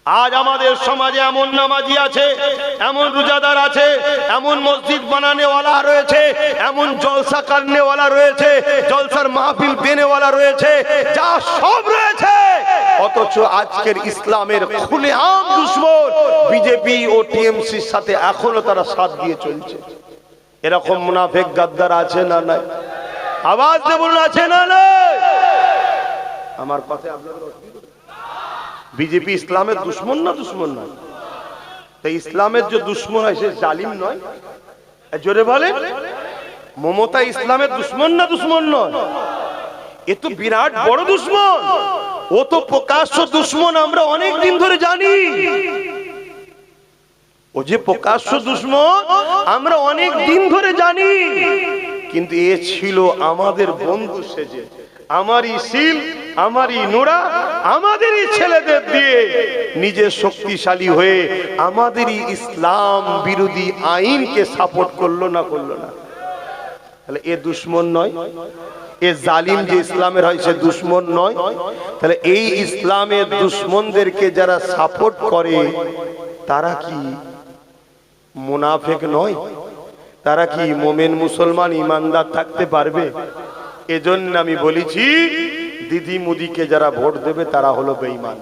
আজ আমাদের সমাজে এমন নামাজি আছে, এমন রোজাদার আছে, এমন মসজিদ বানানেওয়ালা রয়েছে, এমন জলসা করনেওয়ালা রয়েছে, জলসার মাহফিল দেনেওয়ালা রয়েছে, যা সব রয়েছে, অথচ আজকের ইসলামের খুলেআম দুশমন বিজেপি ও টিএমসির সাথে এখনো তারা সাথ দিয়ে চলছে। এরকম মুনাফিক গাদ্দার আছে না নাই? আওয়াজ দিয়ে বলুন, আছে না নাই? আমার কথা আপনাদের বিজেপি ইসলামের দুশ্মন না দুশ্মন নয়? তাই ইসলামের যে দুশ্মন হয় সে জালিম নয়? জোরে বলে, মমতা ইসলামের দুশ্মন না দুশ্মন নয়? এ তো বিরাট বড় দুশ্মন, ও তো প্রকাশ্য দুশ্মন, আমরা অনেক দিন ধরে জানি। ও যে প্রকাশ্য দুশ্মন আমরা অনেক দিন ধরে জানি, কিন্তু এ ছিল আমাদের বন্ধু সেজে, আমারই শিল, আমারই নোরা, আমাদেরই ছেলেদের দিয়ে নিজে শক্তিশালী হয়ে আমাদেরই ইসলাম বিরোধী আইনকে সাপোর্ট করলো না করলো না? তাহলে এ দুশ্মন নয়? এ জালিম যে ইসলামের হয় সে দুশ্মন নয়? তাহলে এই ইসলামের দুশ্মনদেরকে যারা সাপোর্ট করে তারা কি মুনাফিক নয়? তারা কি মুমিন মুসলমান ইমানদার থাকতে পারবে? এজন্য আমি বলেছি দিদি মুদিকে যারা ভোট দেবে তারা হলো বেঈমান।